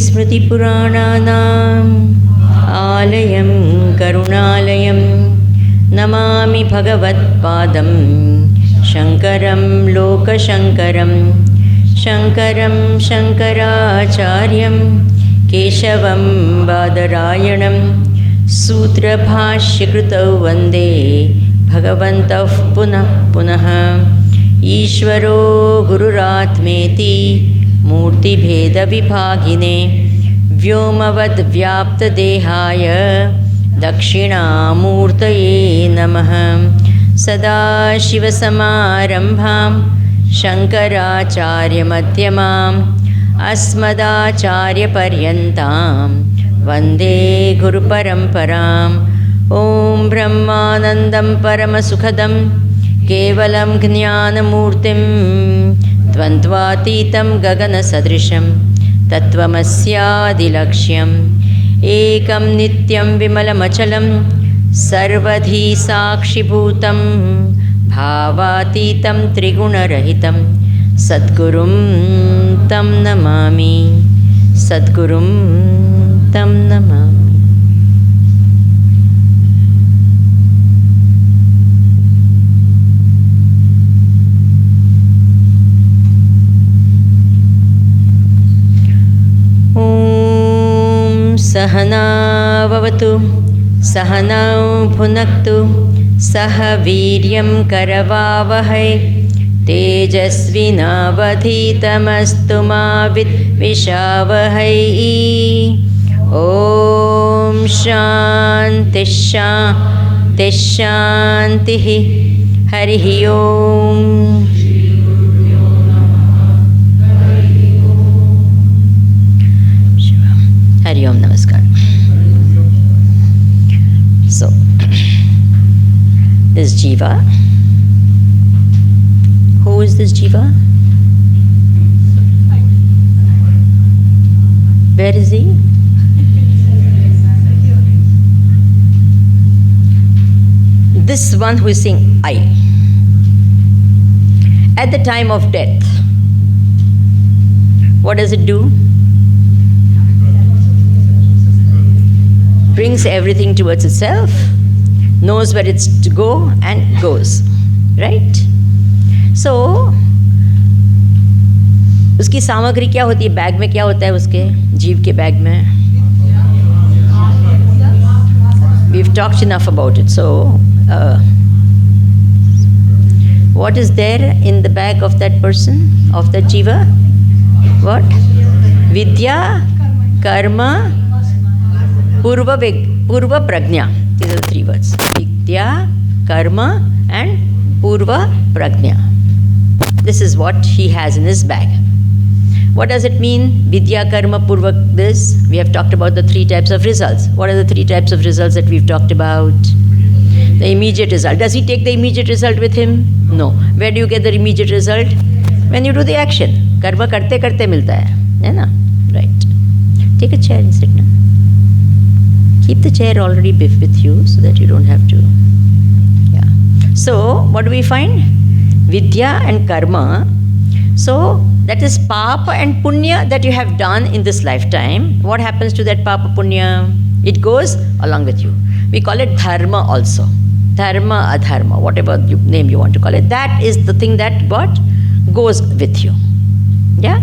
स्मृतिपुराणानाम् आलयं करुणालयं नमामि भगवत्पादं शङ्करं लोकशङ्करं शङ्करं शङ्कराचार्यं केशवं बादरायणं सूत्रभाष्यकृतौ वन्दे भगवन्तः पुनः पुनः। ईश्वरो गुरुरात्मेति मूर्तिभेदविभागिने व्योमवद्व्याप्तदेहाय दक्षिणामूर्तये नमः। सदाशिवसमारम्भां शङ्कराचार्यमध्यमाम् अस्मदाचार्यपर्यन्तां वन्दे गुरुपरम्पराम्। ॐ ब्रह्मानन्दं परमसुखदं केवलं ज्ञानमूर्तिं द्वन्द्वातीतं गगनसदृशं तत्त्वमस्यादिलक्ष्यम् एकं नित्यं विमलमचलं सर्वधी साक्षिभूतं भावातीतं त्रिगुणरहितं सद्गुरुं तं नमामि, सद्गुरुं तं नमामि। सहना भवतु सहनौ भुनक्तु सह वीर्यं करवावहै तेजस्विनावधीतमस्तु मा विद्विषावहै। ॐ शान्ति शान्ति शान्तिः। हरिः ॐ। Hari Om Namaskar. So, this Jiva, who is this Jiva? Where is he? This one who is saying I. At the time of death, what does it do? Brings everything towards itself, knows where it's to go and goes, right? So, उसकी सामग्री क्या होती है? Bag में क्या होता है उसके जीव के बैग में? We've talked enough about it. So, what is there in the bag of that person, of that jiva? What? Vidya, karma, Purva Prajna. These are the three words. Vidya, Karma and Purva Prajna. This is what he has in his bag. What does it mean? Vidya, Karma, Purva, this. We have talked about the three types of results. What are the three types of results that we've talked about? The immediate result. Does he take the immediate result with him? No. Where do you get the immediate result? When you do the action. Karma karte karte milta hai. Hai na? Right. Take a chair and sit now. Keep the chair already with you so that you don't have to. Yeah. So, what do we find? Vidya and karma. So, that is papa and punya that you have done in this lifetime. What happens to that papa punya? It goes along with you. We call it dharma also. Dharma, adharma, whatever name you want to call it. That is the thing that what goes with you. Yeah?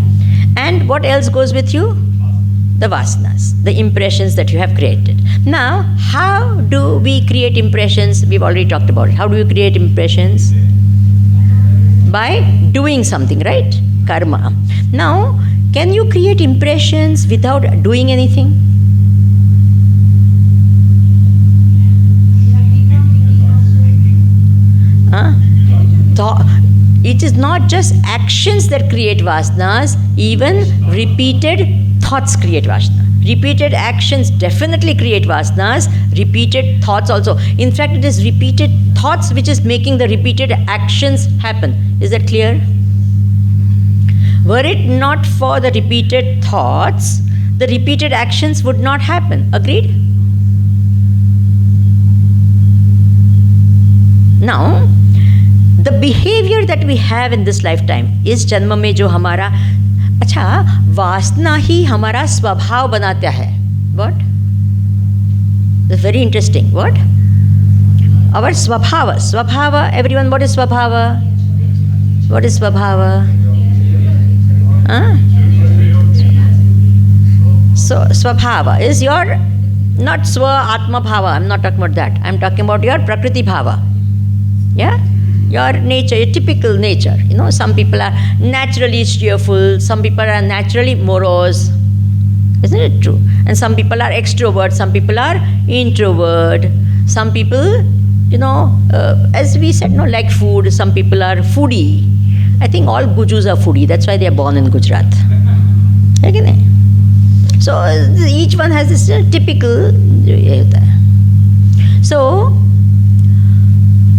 And what else goes with you? The vasanas, the impressions that you have created. Now, how do we create impressions? We've already talked about it. How do you create impressions? By doing something, right? Karma. Now, can you create impressions without doing anything? It is not just actions that create vasanas, even repeated thoughts create vasana. Repeated actions definitely create vasanas, repeated thoughts also. In fact, it is repeated thoughts which is making the repeated actions happen. Is that clear? Were it not for the repeated thoughts, the repeated actions would not happen. Agreed? Now, the behavior that we have in this lifetime is janma mein jo hamara अच्छा, वासना ही हमारा स्वभाव बनाता है. What? It's very interesting. What? Our swabhava. Swabhava, everyone, what is swabhava? What is swabhava? Huh? So, swabhava is your, not swa atma bhava, I'm not talking about that. I'm talking about your prakriti bhava. Yeah? Your nature, your typical nature. You know, some people are naturally cheerful, some people are naturally morose. Isn't it true? And some people are extrovert, some people are introvert. Some people, you know, as we said, no, like food, some people are foodie. I think all Gujus are foodie, that's why they are born in Gujarat. Okay? So each one has this typical. So,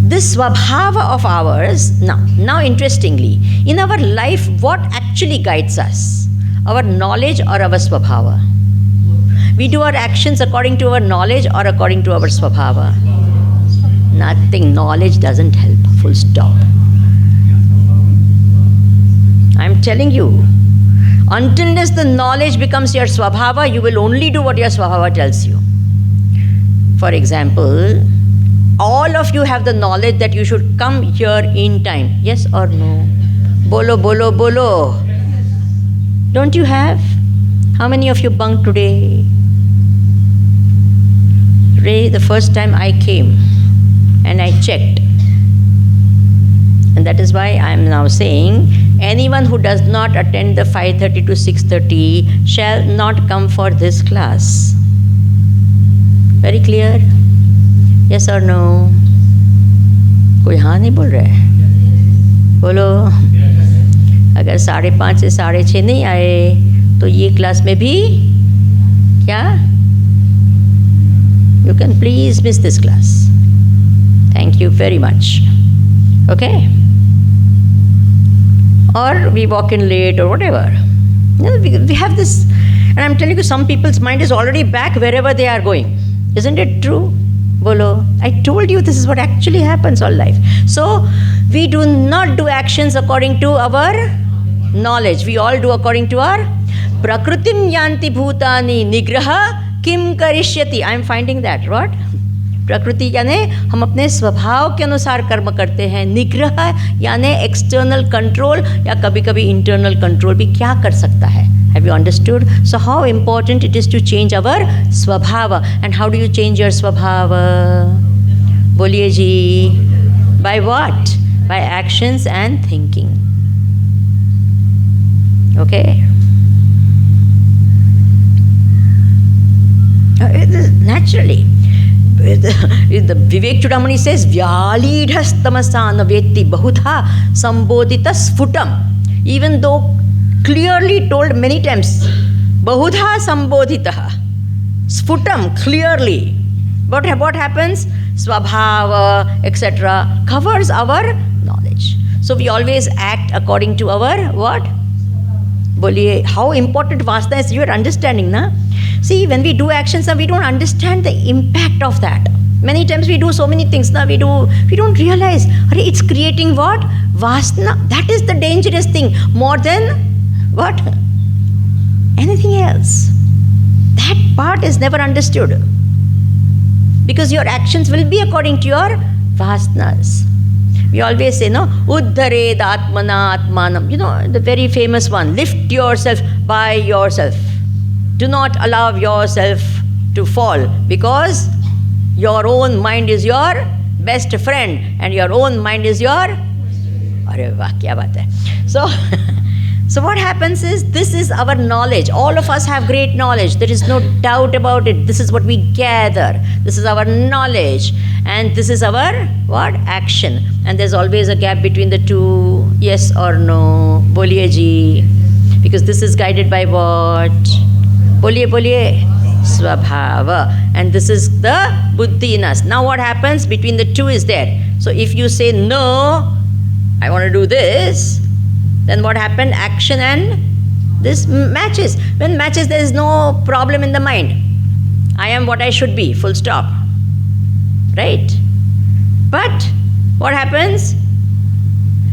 this swabhava of ours, now interestingly, in our life, what actually guides us? Our knowledge or our swabhava? We do our actions according to our knowledge or according to our swabhava? Nothing. Knowledge doesn't help. Full stop. I'm telling you, until the knowledge becomes your swabhava, you will only do what your swabhava tells you. For example, all of you have the knowledge that you should come here in time. Yes or no? Bolo, bolo, bolo. Don't you have? How many of you bunked today? Today, the first time I came and I checked. And that is why I am now saying, anyone who does not attend the 5:30 to 6:30 shall not come for this class. Very clear? Yes or no? कोई हाँ नहीं बोल रहा है? बोलो. अगर 5:30 से 6:30 नहीं आए तो ये क्लास में भी क्या? You can please miss this class. Thank you very much. Okay? Or we walk in late or whatever. You know, we have this, and I'm telling you, some people's mind is already back wherever they are going. Isn't it true? Bolo. I told you this is what actually happens all life. So, we do not do actions according to our knowledge. We all do according to our prakritim yanti bhutani nigraha kim karishyati. I am finding that. What? प्रकृति यानी हम अपने स्वभाव के अनुसार कर्म करते हैं. निग्रह यानी एक्सटर्नल कंट्रोल या कभी कभी इंटरनल कंट्रोल भी क्या कर सकता है. Have you understood? So how important it is to change our swabhava. And how do you change your swabhava? बोलिए जी. By what? By actions and thinking. Okay? Naturally. The Vivek Chudamani says, Vyalidhastamasa vetti bahutha sambodhita sfutam. Even though clearly told many times, bahutha sambodhita sfutam, clearly. But what happens? Swabhava, etc. covers our knowledge. So we always act according to our what? Boliye, how important vasana is your understanding, na? See, when we do actions, we don't understand the impact of that. Many times we do so many things, we don't realize, it's creating what? Vasana. That is the dangerous thing, more than what? Anything else. That part is never understood. Because your actions will be according to your vasanas. We always say, no, uddhared atmana atmanam. You know, the very famous one, lift yourself by yourself. Do not allow yourself to fall, because your own mind is your best friend and your own mind is your... Arey wah, kya baat hai. So what happens is, this is our knowledge. All of us have great knowledge. There is no doubt about it. This is what we gather. This is our knowledge. And this is our what? Action. And there's always a gap between the two. Yes or no? Boliye ji. Because this is guided by what? Boliye, boliye. Swabhava. And this is the buddhi in us. Now what happens? Between the two is there. So if you say, no, I want to do this, then what happened? Action and this matches. When matches, there is no problem in the mind. I am what I should be, full stop. Right? But what happens?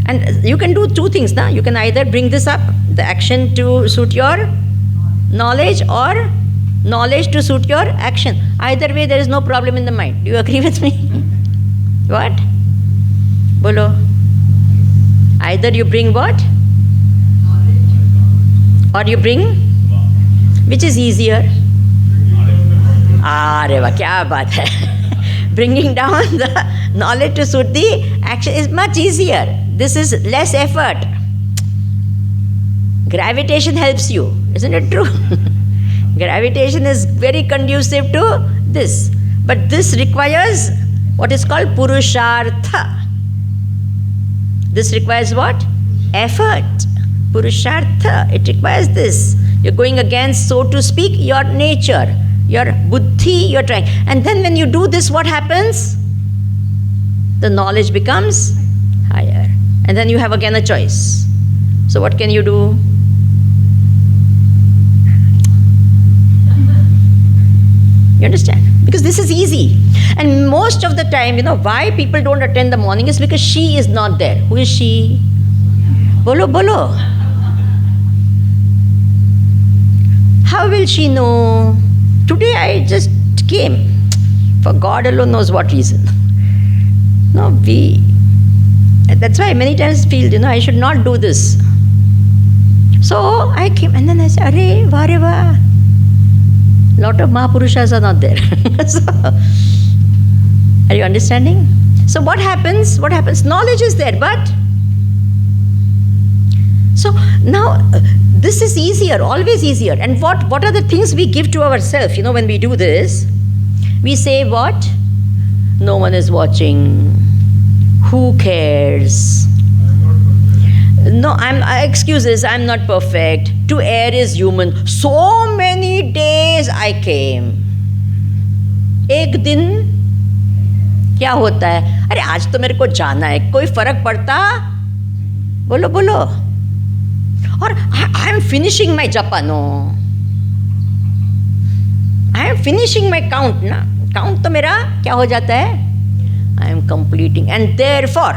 And you can do two things now. You can either bring this up, The action to suit your knowledge or knowledge to suit your action. Either way, there is no problem in the mind. Do you agree with me? What? Bolo. Either you bring what? Or you bring? Which is easier? Arey वाह, क्या बात है. Bringing down the knowledge to suit the action is much easier. This is less effort. Gravitation helps you, isn't it true? Gravitation is very conducive to this. But this requires what is called purushartha. This requires what? Effort. Purushartha. It requires this. You're going against, so to speak, your nature, your buddhi, you're trying. And then when you do this, what happens? The knowledge becomes higher. And then you have again a choice. So what can you do? You understand? Because this is easy. And most of the time, why people don't attend the morning is because she is not there. Who is she? Bolo, bolo. How will she know? Today I just came. For God alone knows what reason. No, that's why I many times feel, I should not do this. So I came and then I said, Arey, vareva. Lot of Mahapurushas are not there. So, are you understanding? So what happens? What happens? Knowledge is there, but so now this is easier, always easier. And what are the things we give to ourselves? When we do this, we say what? No one is watching. Who cares? No, excuses, I'm not perfect. To err is human. So many days I came. एक दिन क्या होता है? अरे आज तो मेरे को जाना है, कोई फर्क पड़ता? बोलो बोलो. और I am finishing my japa, no. I am finishing my count, ना. Count तो मेरा क्या हो जाता है? I am completing, and therefore,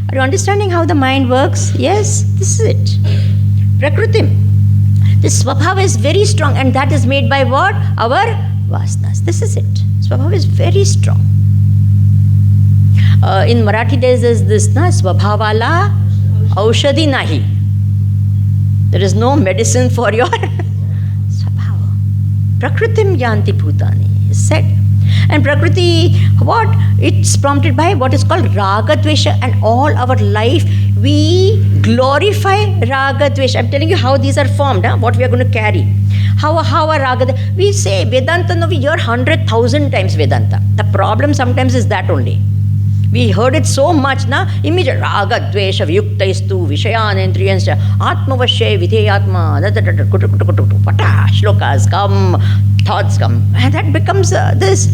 are you understanding how the mind works? Yes, this is it. Prakritim. This Swabhava is very strong, and that is made by what? Our vasanas. This is it. Swabhava is very strong. In Marathi there is this, na, Swabhavala aushadhi nahi. There is no medicine for your Swabhava. Prakritim yanti bhutani is said. And Prakriti, what? It's prompted by what is called Raga Dvesha, and all our life we glorify Raga Dvesha. I'm telling you how these are formed, what we are going to carry. How a Raga, we say Vedanta, no, we hear 100,000 times Vedanta. The problem sometimes is that only. We heard it so much, na, immediate Raga Dvesha Vyuktaistu Vishayan Indriyansya Atmavashay Vidheyatma Pata shlokas come, thoughts come, and that becomes this.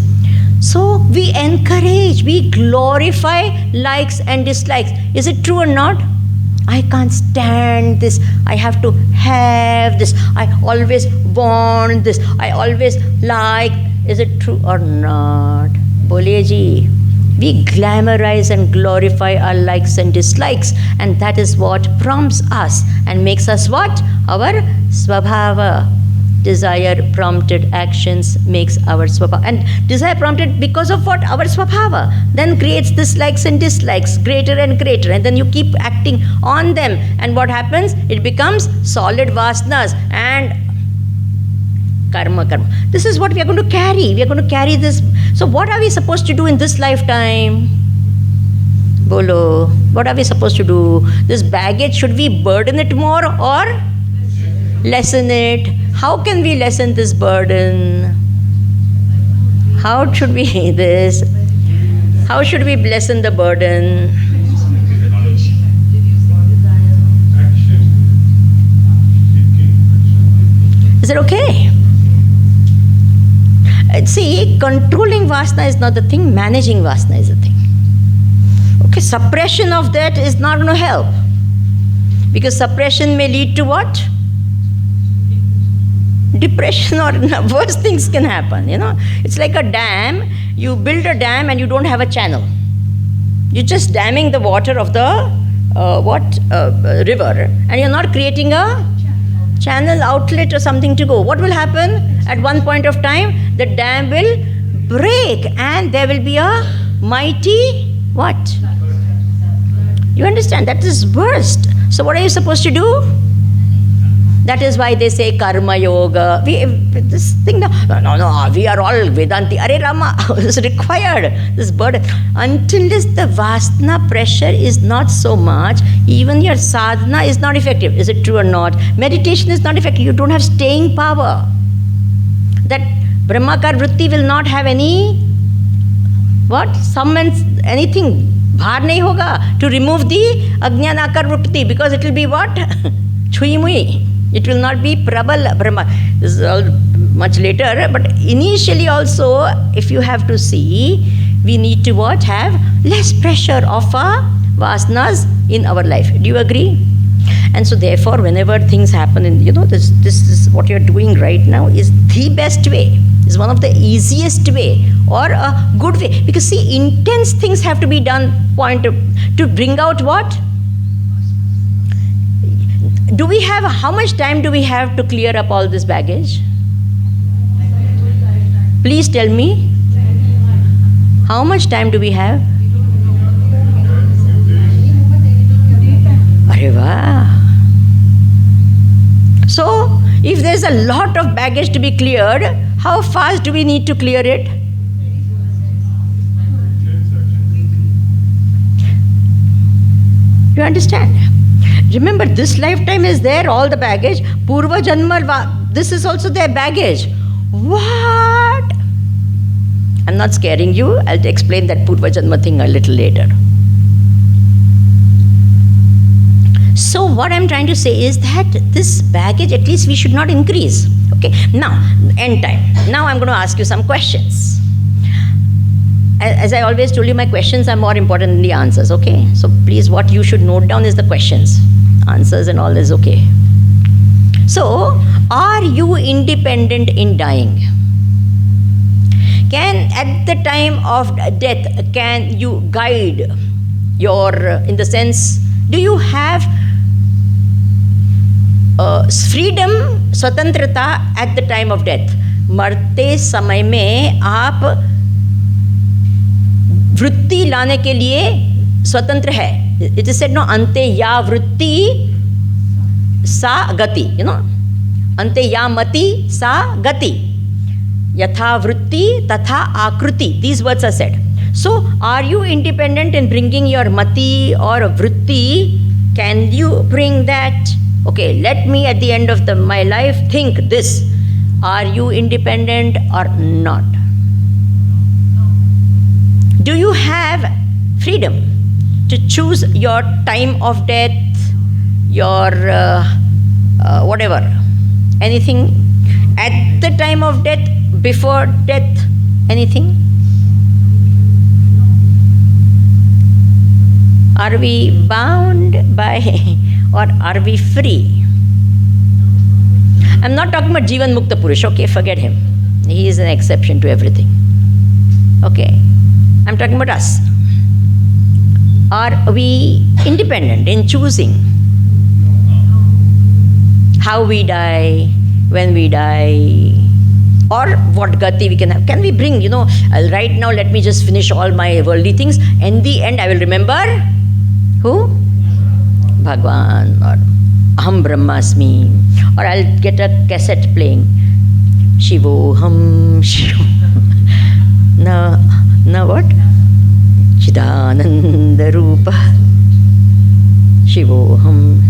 So we encourage, we glorify likes and dislikes. Is it true or not? I can't stand this. I have to have this. I always want this. I always like. Is it true or not? Boliye ji. We glamorize and glorify our likes and dislikes, and that is what prompts us and makes us what? Our Swabhava. Desire prompted actions makes our Swabhava. And desire prompted because of what? Our Swabhava. Then creates dislikes and dislikes, greater and greater. And then you keep acting on them. And what happens? It becomes solid vasanas and karma. This is what we are going to carry. We are going to carry this. So what are we supposed to do in this lifetime? Bolo. What are we supposed to do? This baggage, should we burden it more or lessen it? How can we lessen this burden? How should we this? How should we lessen the burden? Is it okay? See, controlling vasana is not the thing, managing vasana is the thing. Okay, suppression of that is not going to help. Because suppression may lead to what? Depression, or worse things can happen, It's like a dam. You build a dam and you don't have a channel. You're just damming the water of the river, and you're not creating a channel outlet or something to go, what will happen? At one point of time, the dam will break and there will be a mighty what? You understand? That is worst. So what are you supposed to do? That is why they say karma yoga. This thing, no, we are all Vedanti. Are Rama, this is required, this burden. Until the vasana pressure is not so much, even your sadhana is not effective. Is it true or not? Meditation is not effective. You don't have staying power. That Brahmakar Vritti will not have any, what? Summons, anything. Bhar nahi hoga to remove the Ajnanakar Vritti, because it will be what? Chui mui. It will not be Prabal Brahma. This is all much later, but initially also, if you have to see, we need to what? Have less pressure of our vasanas in our life. Do you agree? And so therefore, whenever things happen, in, this is what you're doing right now is the best way, is one of the easiest way or a good way. Because see, intense things have to be done to bring out what? Do we have, how much time do we have to clear up all this baggage? Please tell me. How much time do we have? Areva. So, if there's a lot of baggage to be cleared, how fast do we need to clear it? You understand? Remember, this lifetime is there, all the baggage. Purva Janma, this is also their baggage. What? I'm not scaring you. I'll explain that Purva Janma thing a little later. So what I'm trying to say is that this baggage, at least we should not increase. Okay, now, end time. Now I'm going to ask you some questions. As I always told you, my questions are more important than the answers, okay? So please, what you should note down is the questions. Answers and all is okay. So, are you independent in dying? Can, at the time of death, can you guide your, in the sense, do you have freedom, swatantrata at the time of death? मरते समय में आप वृत्ति लाने के लिए स्वतंत्र है. It is said, no, ante ya vritti sa gati, ante ya mati sa gati, yatha vritti tatha akruti. These words are said. So, are you independent in bringing your mati or vritti? Can you bring that? Okay, let me at the end of my life think this. Are you independent or not? Do you have freedom to choose your time of death, your whatever, anything at the time of death, before death, anything? Are we bound by or are we free? I'm not talking about Jivan Mukta Purush, okay, forget him. He is an exception to everything. Okay, I'm talking about us. Are we independent in choosing how we die, when we die, or what gati we can have? Can we bring, right now let me just finish all my worldly things. In the end I will remember who? Bhagwan, or Aham Brahmasmi, or I'll get a cassette playing. Shivoham, na what? Chidananda Rupa Shivoham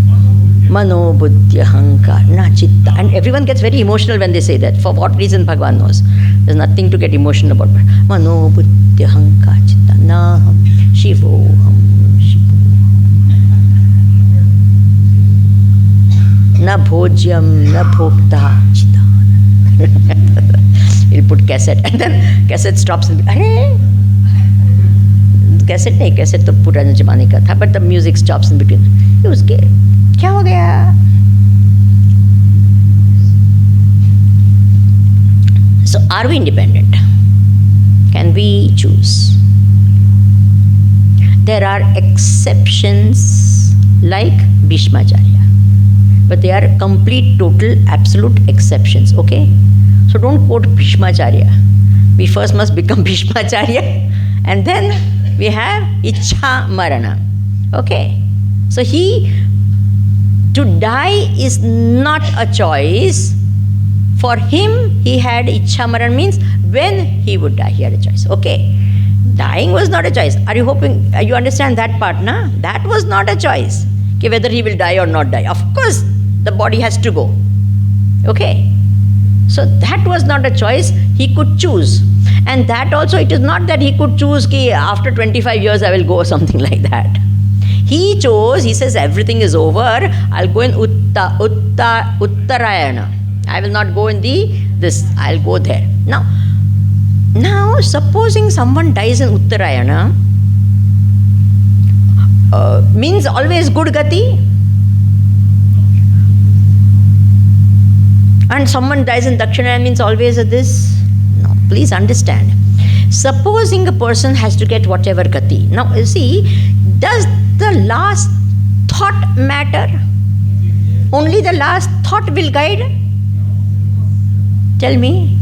Mano Buddhya Hankar Na Chitta. And everyone gets very emotional when they say that. For what reason, Bhagavan knows. There's nothing to get emotional about. Mano Buddhya Hankar Chitta Naham Shivoham Na Bhojyam Na Bhokta Chidananda. He'll put cassette and then cassette stops and cassette नहीं, cassette तो पुराने जमाने का था, but the music stops in between. उसके क्या हो गया? So are we independent? Can we choose? There are exceptions like Bhishmacharya. But they are complete, total, absolute exceptions, okay? So don't quote Bhishmacharya. We first must become Bhishmacharya and then we have Ichha Marana, okay? So to die is not a choice. For him, he had Ichha Marana, means when he would die, he had a choice, okay? Dying was not a choice. Are you hoping, you understand that part, na? That was not a choice, okay, whether he will die or not die. Of course, the body has to go, okay? So that was not a choice, he could choose. And that also, it is not that he could choose, ki after 25 years I will go or something like that. He chose, he says everything is over, I'll go in Uttarayana. I will not go in this, I'll go there. Now, supposing someone dies in Uttarayana, means always good gati? And someone dies in Dakshinayana means always a this? No, please understand. Supposing a person has to get whatever gati. Now, you see, does the last thought matter? Only the last thought will guide? Tell me.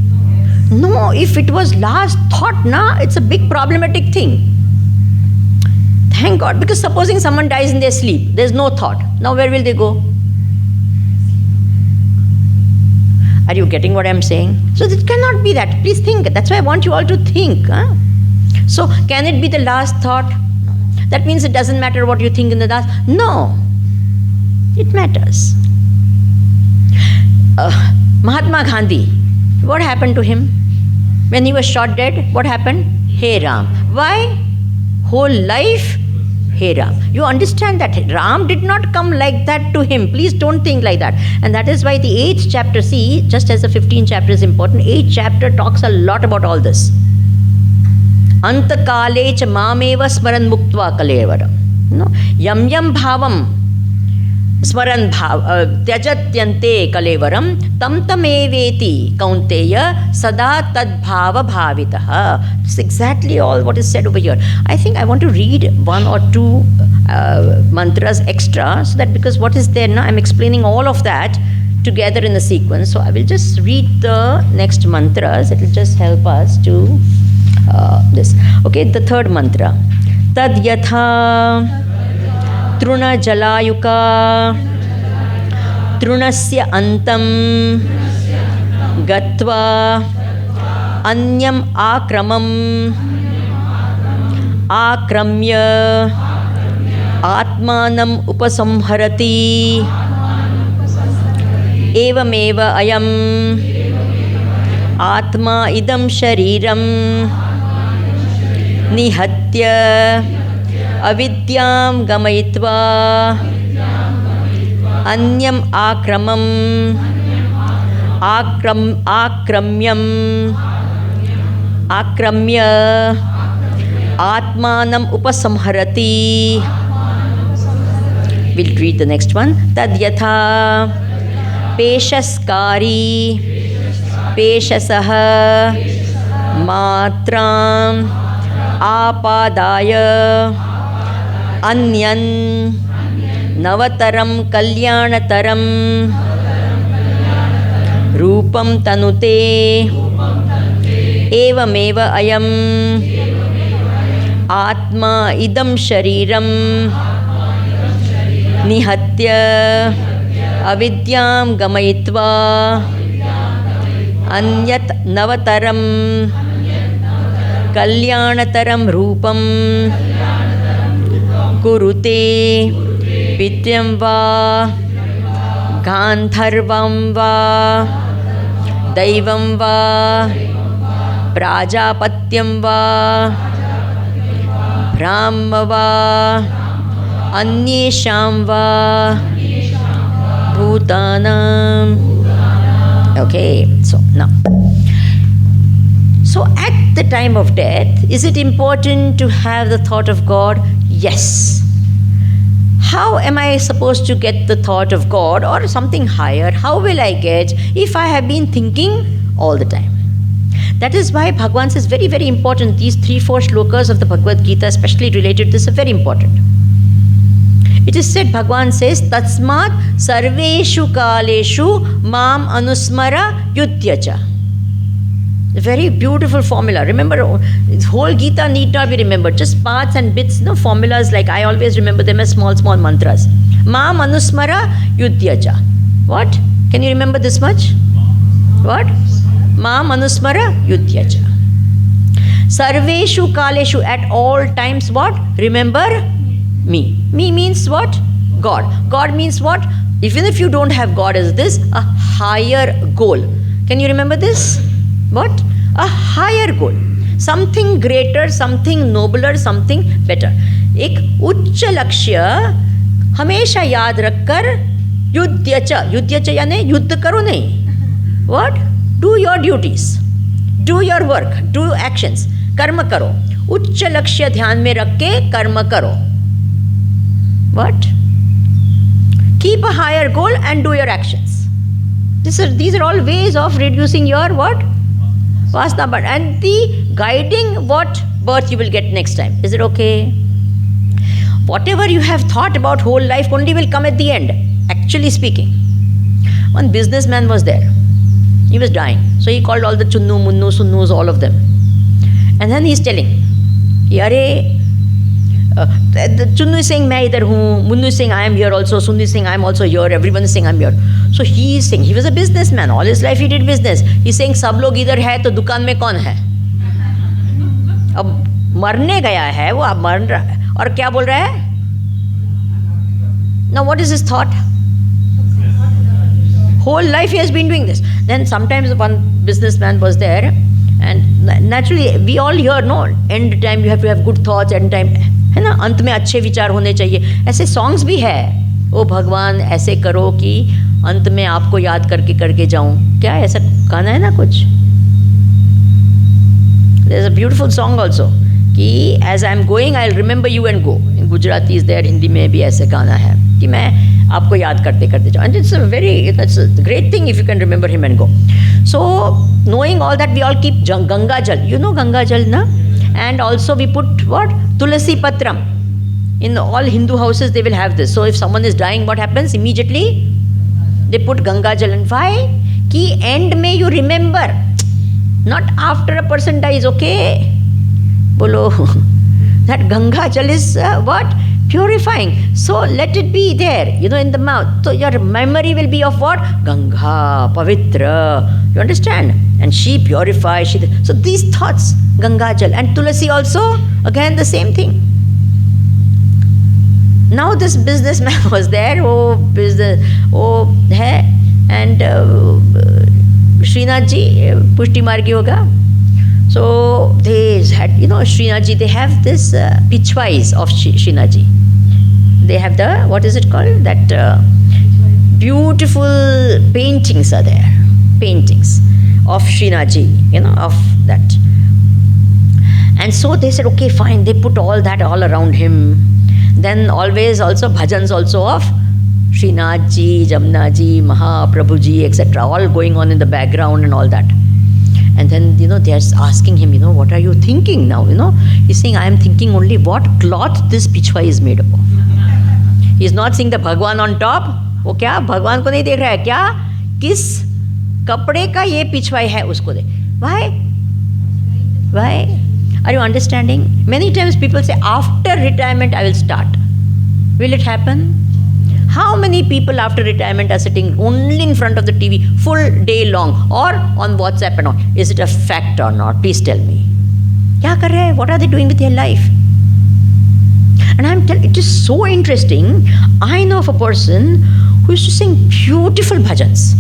No, if it was last thought, it's a big problematic thing. Thank God, because supposing someone dies in their sleep, there's no thought. Now where will they go? Are you getting what I'm saying? So it cannot be that. Please think. That's why I want you all to think. Huh? So can it be the last thought? No. That means it doesn't matter what you think in the last. No. It matters. Mahatma Gandhi, what happened to him? When he was shot dead, what happened? Hey Ram. Why? Whole life, Hey Ram. You understand that Ram did not come like that to him. Please don't think like that. And that is why the 8th chapter, see, just as the 15th chapter is important, 8th chapter talks a lot about all this. Antakale cha mameva smaran muktva kalevaram. No? Yam yam bhavam smaran tyajatyante kalevaram tam tameveti kaunteya sada tad bhava bhavitaha. It's exactly all what is said over here. I think I want to read one or two mantras extra, so that because what is there now, I'm explaining all of that together in the sequence. So I will just read the next mantras. It will just help us to this. Okay, the third mantra. Tad yatha truna jalayuka trunasya antam gatva anyam akramam akramya atmanam upasamharati evameva ayam atma idam shariram nihatya avidyam gamayitva anyam akramam akramya atmanam upasamharati. We'll read the next one. Tad yatha peshaskari peshasaha matram apadaya anyan navataram kalyanataram rupam tanute evameva ayam atma idam shariram nihatya avidyam gamayitva anyat navataram kalyanataram rupam kurute pityam va gandharvam va daivam va prajapatyam va brahma va anyesham va bhutanam. Okay, so now. So at the time of death, is it important to have the thought of God? Yes. How am I supposed to get the thought of God or something higher? How will I get if I have been thinking all the time? That is why Bhagavan says very, very important. These 3-4 shlokas of the Bhagavad Gita, especially related to this, are very important. It is said, Bhagavan says, Tatsmat sarveshu kaleshu mam anusmara yudhyacha. A very beautiful formula. Remember, this whole Gita need not be remembered. Just parts and bits, formulas, like I always remember them as small, small mantras. Mam anusmara yudhyacha. What? Can you remember this much? What? Mam anusmara yudhyacha. Sarveshu kaleshu, at all times what? Remember me. Me means what? God. God means what? Even if you don't have God as this, a higher goal. Can you remember this? What? A higher goal. Something greater, something nobler, something better. एक उच्च लक्ष्य हमेशा याद रखकर युद्ध यानी युद्ध करो नहीं. What? Do your duties. Do your work. Do actions. कर्म करो. उच्च लक्ष्य ध्यान में रख के कर्म करो. What? Keep a higher goal and do your actions. These are all ways of reducing your what? Vasana, but and the guiding what birth you will get next time. Is it okay? Whatever you have thought about whole life only will come at the end. Actually speaking, one businessman was there. He was dying, so he called all the chunnu, munnu, sunnus, all of them, and then he's telling, the Chunnu is saying, मैं इधर हूँ, Munnu is saying, I am here also, Sunnu is saying, I am also here, everyone is saying, I am here. So he is saying, he was a businessman, all his life he did business. He is saying, सब लोग इधर है तो दुकान में कौन है? अब मरने गया है वो, अब मर रहा है और क्या बोल रहा है? Now what is his thought? Whole life he has been doing this. Then sometimes one businessman was there, and naturally we all hear, no, end time you have to have good thoughts, end time है ना, अंत में अच्छे विचार होने चाहिए. ऐसे songs भी है, ओ भगवान ऐसे करो कि अंत में आपको याद करके करके जाऊं. क्या ऐसा गाना है ना कुछ? There is a beautiful song also कि as I am going I will remember you and go. In Gujarati is there, Hindi में भी ऐसे गाना है कि मैं आपको याद करते करते जाऊँ. And it's a great thing if you can remember him and go. So knowing all that, we all keep Ganga Jal. You know Ganga Jal, na? And also we put what? Tulasi Patram. In all Hindu houses they will have this. So if someone is dying, what happens? Immediately they put Ganga Jal. And why? Ki end may you remember. Not after a person dies, okay? Bolo. That Ganga Jal is what? Purifying. So let it be there, in the mouth. So your memory will be of what? Ganga, Pavitra. You understand? And she purifies. So these thoughts, Ganga Jal. And Tulasi also, again the same thing. Now this businessman was there, and Srinath ji, Pushti Margi hoga. So they had, Srinath ji, they have this pichwais of Srinath ji. They have the, what is it called? That beautiful paintings are there. Paintings of Srinath ji, of that. And so they said, okay, fine. They put all that all around him. Then always also bhajans also of Srinath ji, Jamna ji, Mahaprabhu ji, etc. All going on in the background and all that. And then, they are asking him, what are you thinking now? He's saying, I am thinking only what cloth this pichwa is made of. He's not seeing the Bhagwan on top. वो क्या भगवान को नहीं देख रहा है क्या? किस कपड़े का ये पिछवाई है उसको दे. Why? Are you understanding? Many times people say, after retirement I will start. Will it happen? How many people after retirement are sitting only in front of the TV full day long or on WhatsApp and all? Is it a fact or not? Please tell me. क्या कर रहे हैं? What are they doing with their life? And I'm telling, it is so interesting. I know of a person who used to sing beautiful bhajans.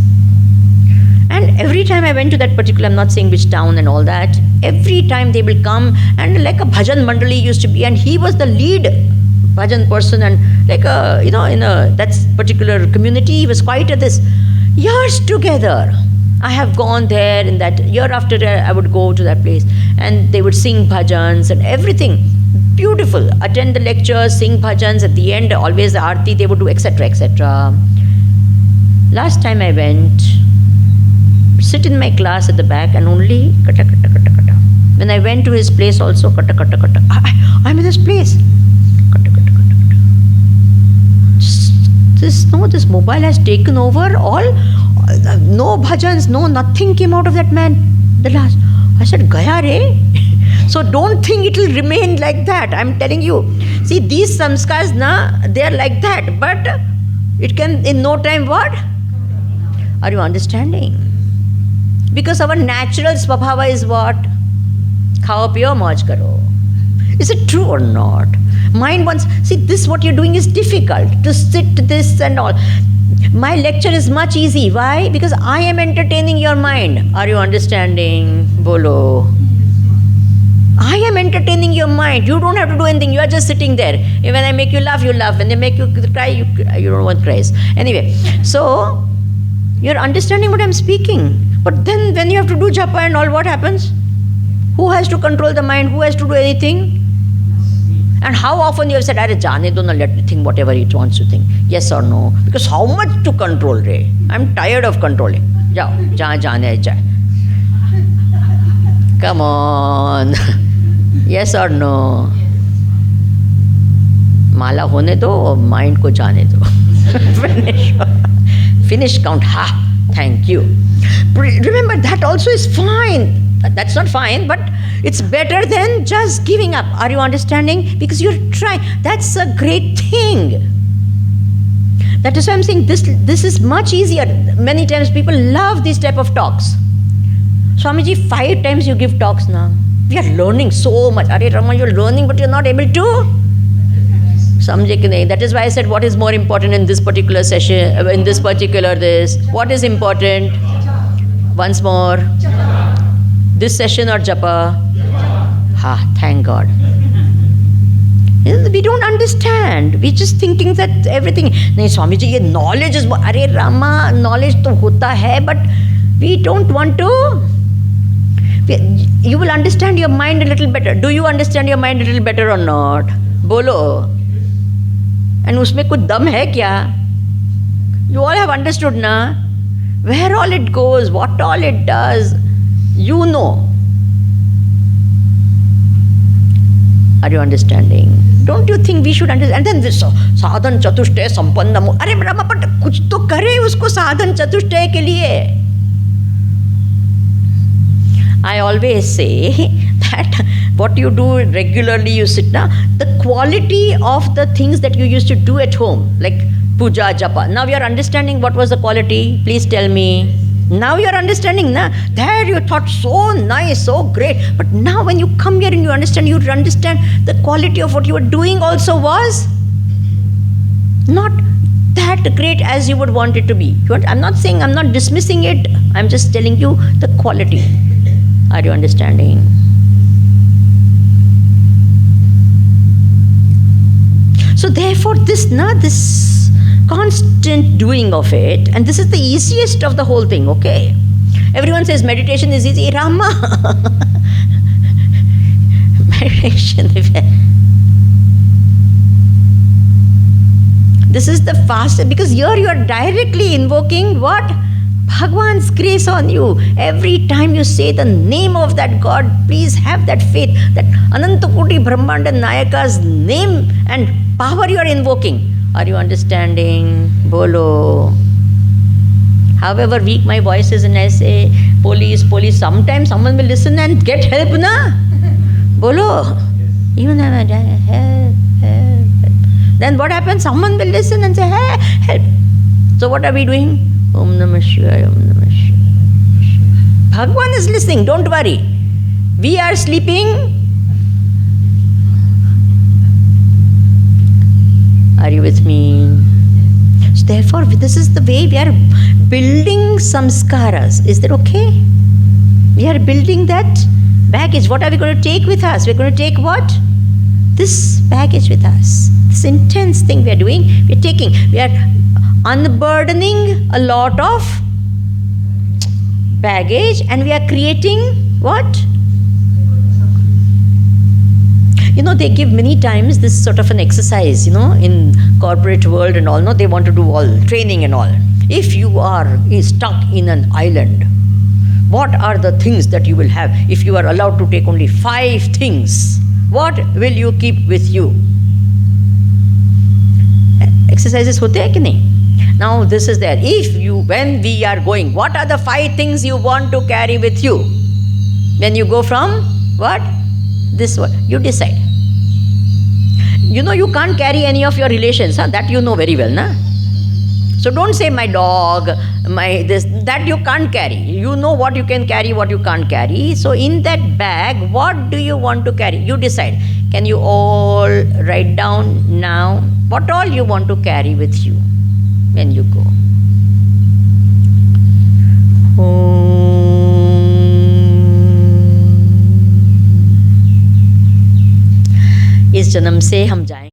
And every time I went to that particular, I'm not saying which town and all that, every time they will come and like a bhajan mandali used to be, and he was the lead bhajan person, and like in a that particular community, he was quite at this. Years together, I have gone there. In that year after year, I would go to that place, and they would sing bhajans and everything. Beautiful. Attend the lectures, sing bhajans. At the end, always the aarti they would do, etc., etc. Last time I went, sit in my class at the back and only kata kata kata kata. When I went to his place also, kata kata kata. I'm in this place. Kata kata kata kata. this mobile has taken over all. No bhajans, no nothing came out of that man. The last, I said, Gaya re. So don't think it will remain like that. I'm telling you. See, these samskars, they are like that. But it can, in no time, what? Are you understanding? Because our natural swabhava is what? Khao piyo, mauj karo. Is it true or not? Mind wants, see, this what you're doing is difficult. To sit this and all. My lecture is much easy. Why? Because I am entertaining your mind. Are you understanding? Bolo. I am entertaining your mind. You don't have to do anything. You are just sitting there. When I make you laugh, you laugh. When they make you cry, you don't want cries. Anyway, so you're understanding what I'm speaking. But then when you have to do japa and all, what happens? Who has to control the mind? Who has to do anything? And how often you have said, Arey jaane do na, let me think whatever it wants to think. Yes or no? Because how much to control, Ray? I'm tired of controlling. Jao, jahan jaane hai, jaye. Come on. Yes or no? Mala hone do, mind ko jaane do. Finish. Finish count. Ha, thank you. Remember, that also is fine. That's not fine, but it's better than just giving up. Are you understanding? Because you're trying. That's a great thing. That is why I'm saying this is much easier. Many times people love these type of talks. Swamiji, 5 times you give talks now. We are learning so much. Arey Rama, you're learning, but you're not able to. Samjhe ki nahi. That is why I said, what is more important in this particular session, in this particular this? What is important? Once more. This session or japa? Ha, thank God. We don't understand. We're just thinking that everything. Nahi, Swamiji, ye knowledge is. Arey Rama, knowledge to hota hai, but we don't want to. You will understand your mind a little better. Do you understand your mind a little better or not? Bolo. And usme kuch dam hai kya? You all have understood, na? Where all it goes, what all it does. You know. Are you understanding? Don't you think we should understand? And then this sadhan chatushtaya sampanna. Arey Brahma, but kuch to kare usko sadhan chatushtaya ke liye. I always say that what you do regularly, you sit down, the quality of the things that you used to do at home, like puja, japa. Now you are understanding what was the quality. Please tell me. Now you are understanding, na? There you thought so nice, so great. But now when you come here and you understand the quality of what you were doing also was not that great as you would want it to be. I'm not saying, I'm not dismissing it. I'm just telling you the quality. Are you understanding? So therefore this constant doing of it, and this is the easiest of the whole thing, okay? Everyone says meditation is easy. Rama! Meditation. This is the fastest, because here you are directly invoking what? Bhagwan's grace on you. Every time you say the name of that God, please have that faith, that Anantakoti Brahmanda Nayaka's name and power you are invoking. Are you understanding? Bolo. However weak my voice is and I say, police, sometimes someone will listen and get help, na? Bolo. Even help. Then what happens? Someone will listen and say, hey, help. So what are we doing? Om Namah Shivaya, Om Namah Shivaya. Bhagwan is listening, don't worry. We are sleeping. Are you with me? So therefore, this is the way we are building samskaras. Is that okay? We are building that baggage. What are we going to take with us? We're going to take what? This baggage with us. This intense thing we are doing, we are taking. We are unburdening a lot of baggage and we are creating what? You know, they give many times this sort of an exercise, you know, in corporate world and all, no, they want to do all training and all. If you are stuck in an island, what are the things that you will have? If you are allowed to take only 5 things, what will you keep with you? Exercises होते हैं कि नहीं? Now this is there. If you, when we are going, what are the 5 things you want to carry with you when you go from what this world? You decide. You know you can't carry any of your relations, huh? That you know very well, na? So don't say my dog, my this, that you can't carry. You know what you can carry, what you can't carry. So in that bag, what do you want to carry? You decide. Can you all write down now what all you want to carry with you when you go? इस जन्म से हम जाएं.